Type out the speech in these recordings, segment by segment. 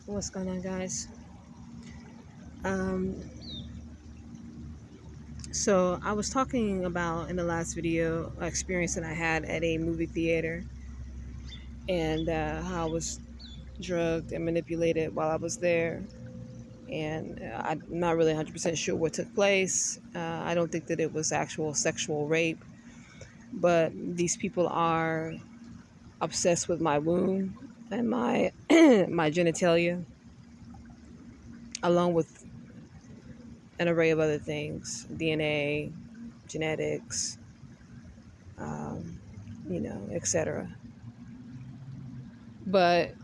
What's going on, guys? Um, so I was talking about in the last video an experience that I had at a movie theater, and how I was drugged and manipulated while I was there. And I'm not really 100% sure what took place. I don't think that it was actual sexual rape, but these people are obsessed with my womb and my my genitalia, along with an array of other things: DNA, genetics, etc. But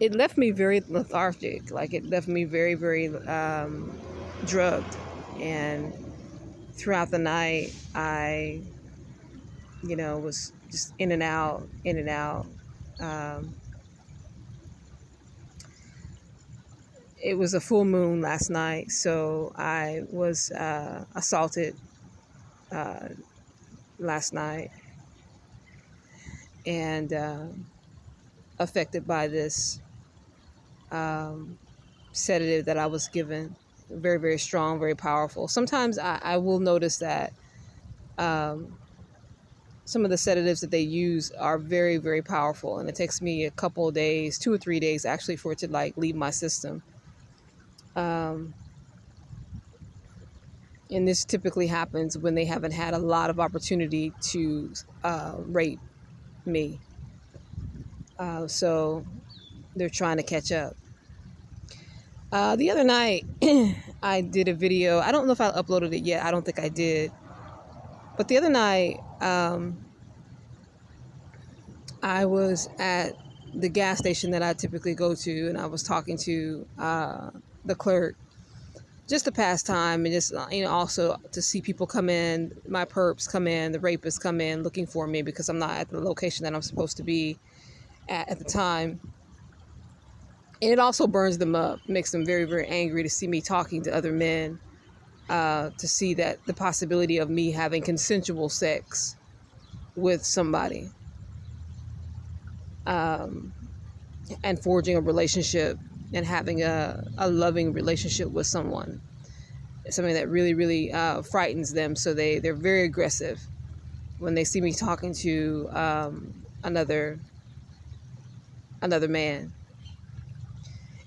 it left me very lethargic. Like, it left me very, very drugged. And throughout the night, I, was just in and out, in and out. It was a full moon last night, so I was assaulted last night, and affected by this sedative that I was given. Very, very strong, very powerful. Sometimes I will notice that some of the sedatives that they use are very, very powerful, and it takes me a couple of days, 2 or 3 days actually, for it to leave my system. And this typically happens when they haven't had a lot of opportunity to rape me. So they're trying to catch up. The other night, I did a video. I don't know if I uploaded it yet. I don't think I did. But the other night, I was at the gas station that I typically go to, and I was talking to the clerk just to pass time, and just also to see people come in, my perps come in, the rapists come in looking for me because I'm not at the location that I'm supposed to be at the time. And it also burns them up, makes them very, very angry to see me talking to other men, to see that the possibility of me having consensual sex with somebody, and forging a relationship and having a loving relationship with someone. It's something that really, really frightens them. So they're very aggressive when they see me talking to another man.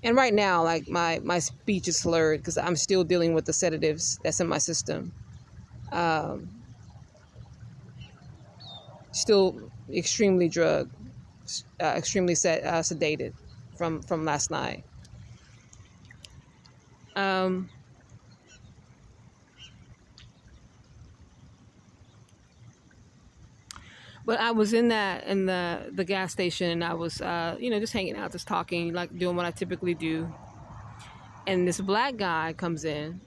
And right now, like, my speech is slurred because I'm still dealing with the sedatives that's in my system. Still extremely drugged, extremely sedated from last night. But I was in the gas station, and I was just hanging out, just talking, like doing what I typically do. And this black guy comes in,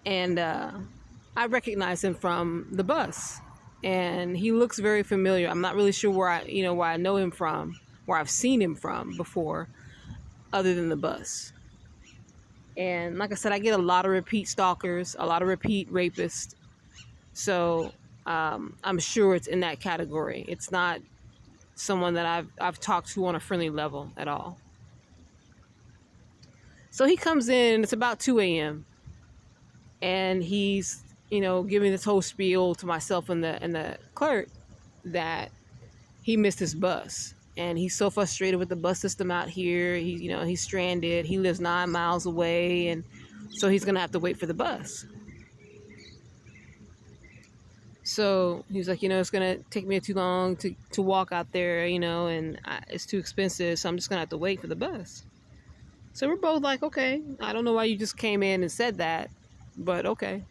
and I recognize him from the bus, and he looks very familiar. I'm not really sure where I know him from, where I've seen him from before, other than the bus. And like I said, I get a lot of repeat stalkers, a lot of repeat rapists. So I'm sure it's in that category. It's not someone that I've talked to on a friendly level at all. So he comes in, it's about 2 a.m. and he's, giving this whole spiel to myself and the clerk that he missed his bus. And he's so frustrated with the bus system out here. He's stranded. He lives 9 miles away, and so he's gonna have to wait for the bus. So he's like, it's gonna take me too long to walk out there, and it's too expensive, so I'm just gonna have to wait for the bus. So we're both like, okay, I don't know why you just came in and said that, but okay.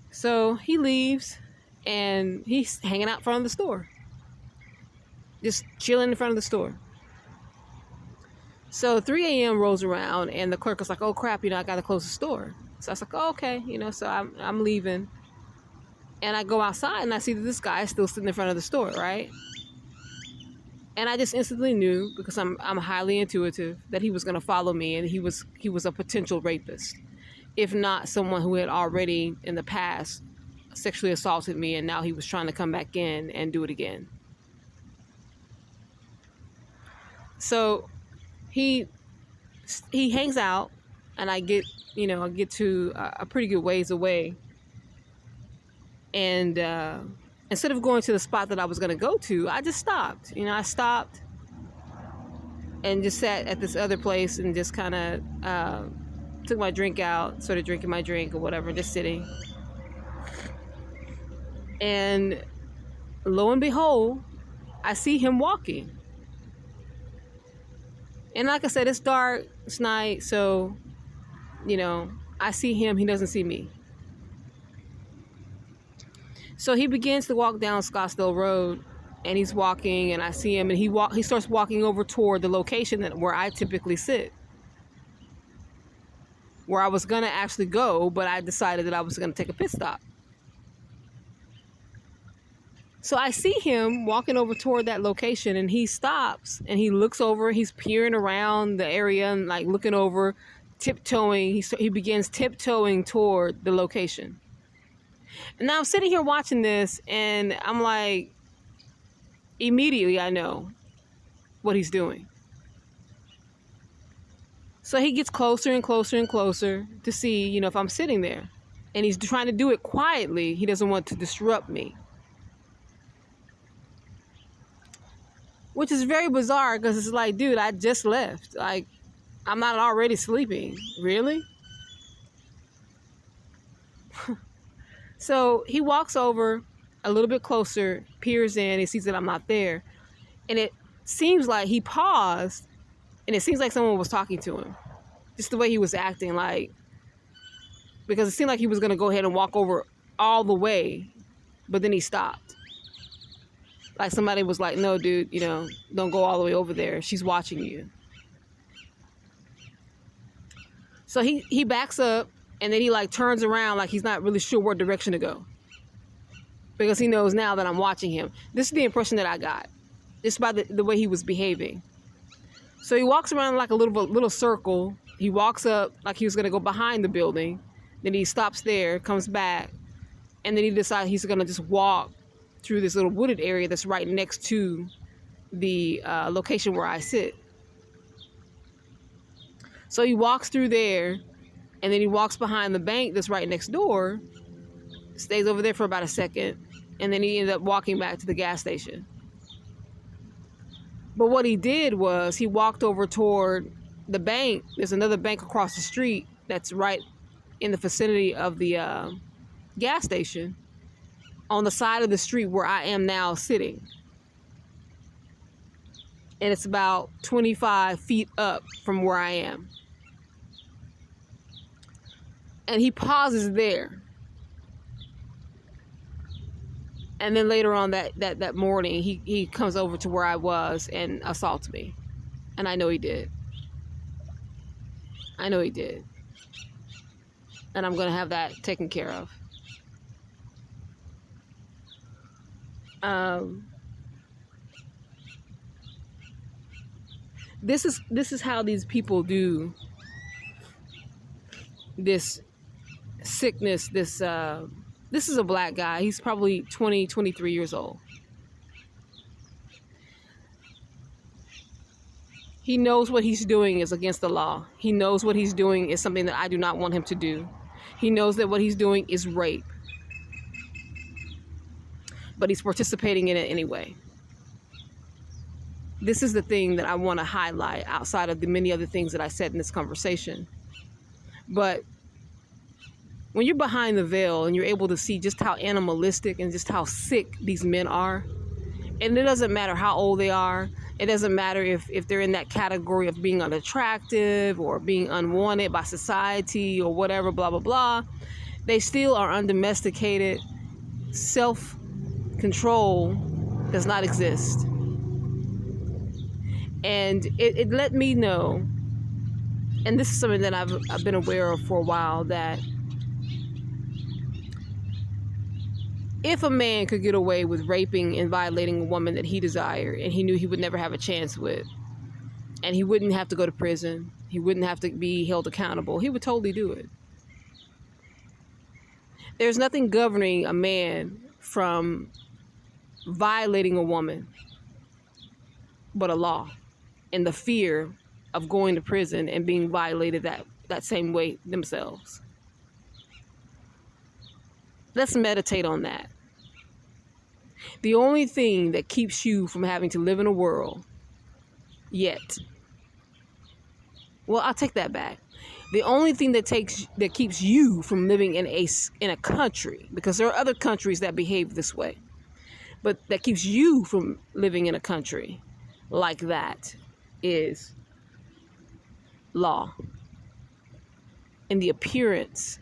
So he leaves, and he's hanging out front of the store, just chilling in front of the store. So 3 a.m. rolls around, and the clerk was like, oh crap, I gotta close the store. So I was like, oh, okay, so I'm leaving. And I go outside, and I see that this guy is still sitting in front of the store, right? And I just instantly knew, because I'm highly intuitive, that he was gonna follow me, and he was a potential rapist, if not someone who had already in the past sexually assaulted me, and now he was trying to come back in and do it again. So he hangs out, and I get to a pretty good ways away, and instead of going to the spot that I was going to go to, I just stopped. I stopped and just sat at this other place and just kind of took my drink out, started drinking my drink or whatever, just sitting. And lo and behold, I see him walking. And like I said, it's dark, it's night, so, I see him, he doesn't see me. So he begins to walk down Scottsdale Road, and he's walking, and I see him, and he starts walking over toward the location where I typically sit, where I was going to actually go, but I decided that I was going to take a pit stop. So I see him walking over toward that location, and he stops, and he looks over, he's peering around the area and like looking over, tiptoeing. He begins tiptoeing toward the location. And now I'm sitting here watching this, and I'm like, immediately I know what he's doing. So he gets closer and closer and closer to see, if I'm sitting there. And he's trying to do it quietly. He doesn't want to disrupt me. Which is very bizarre, because it's like, dude, I just left. Like, I'm not already sleeping. Really? So he walks over a little bit closer, peers in, he sees that I'm not there. And it seems like he paused, and it seems like someone was talking to him. Just the way he was acting, like, because it seemed like he was going to go ahead and walk over all the way, but then he stopped. Like somebody was like, no, dude, don't go all the way over there. She's watching you. So he backs up, and then he like turns around like he's not really sure what direction to go, because he knows now that I'm watching him. This is the impression that I got just by the way he was behaving. So he walks around like a little circle. He walks up like he was going to go behind the building. Then he stops there, comes back, and then he decides he's going to just walk through this little wooded area that's right next to the location where I sit. So he walks through there, and then he walks behind the bank that's right next door, stays over there for about a second, and then he ended up walking back to the gas station. But what he did was he walked over toward the bank. There's another bank across the street that's right in the vicinity of the gas station, on the side of the street where I am now sitting. And it's about 25 feet up from where I am. And he pauses there. And then later on that morning, he comes over to where I was and assaults me. And I know he did. I know he did. And I'm going to have that taken care of. This is how these people do this sickness. This is a black guy. He's probably 23 years old. He knows what he's doing is against the law. He knows what he's doing is something that I do not want him to do. He knows that what he's doing is rape. But he's participating in it anyway. This is the thing that I want to highlight outside of the many other things that I said in this conversation. But when you're behind the veil and you're able to see just how animalistic and just how sick these men are, and it doesn't matter how old they are, it doesn't matter if they're in that category of being unattractive or being unwanted by society or whatever, blah, blah, blah, they still are undomesticated. Self-control does not exist. And it let me know, and this is something that I've been aware of for a while, that if a man could get away with raping and violating a woman that he desired and he knew he would never have a chance with, and he wouldn't have to go to prison, he wouldn't have to be held accountable, he would totally do it. There's nothing governing a man from violating a woman but a law, and the fear of going to prison and being violated that same way themselves. Let's meditate on that. The only thing that keeps you from having to live in a world yet, well, I'll take that back. The only thing that keeps you from living in a country, because there are other countries that behave this way, but that keeps you from living in a country like that, is law and the appearance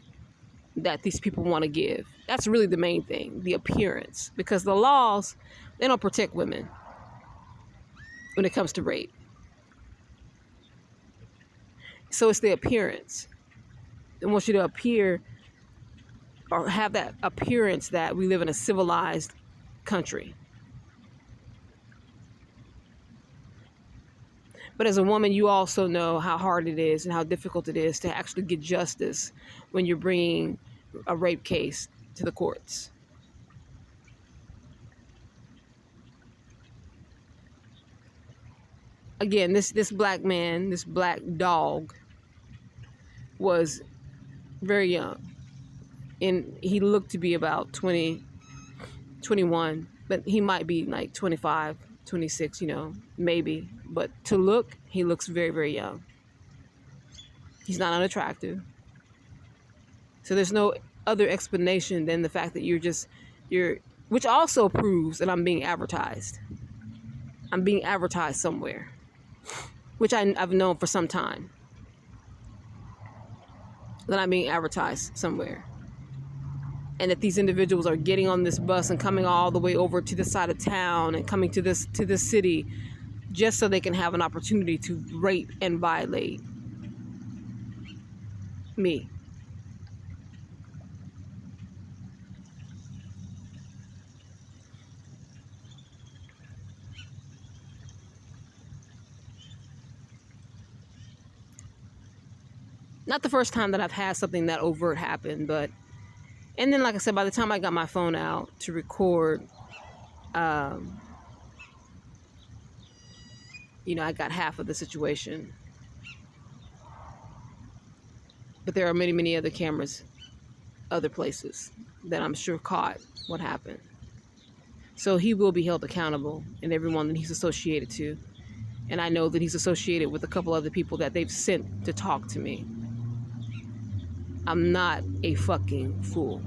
that these people want to give. That's really the main thing, the appearance, because the laws, they don't protect women when it comes to rape. So it's the appearance. They want you to appear or have that appearance that we live in a civilized country. But as a woman, you also know how hard it is and how difficult it is to actually get justice when you're bringing a rape case to the courts. Again, this black man, this black dog, was very young. And he looked to be about 20, 21, but he might be like 25, 26, maybe. But to look, he looks very, very young. He's not unattractive. So there's no other explanation than the fact that you're, which also proves that I'm being advertised. I'm being advertised somewhere, which I've known for some time. That I'm being advertised somewhere. And that these individuals are getting on this bus and coming all the way over to this side of town and coming to this city just so they can have an opportunity to rape and violate me. Not the first time that I've had something that overt happen, but, and then like I said, by the time I got my phone out to record, I got half of the situation. But there are many, many other cameras, other places that I'm sure caught what happened. So he will be held accountable, and everyone that he's associated to. And I know that he's associated with a couple other people that they've sent to talk to me. I'm not a fucking fool.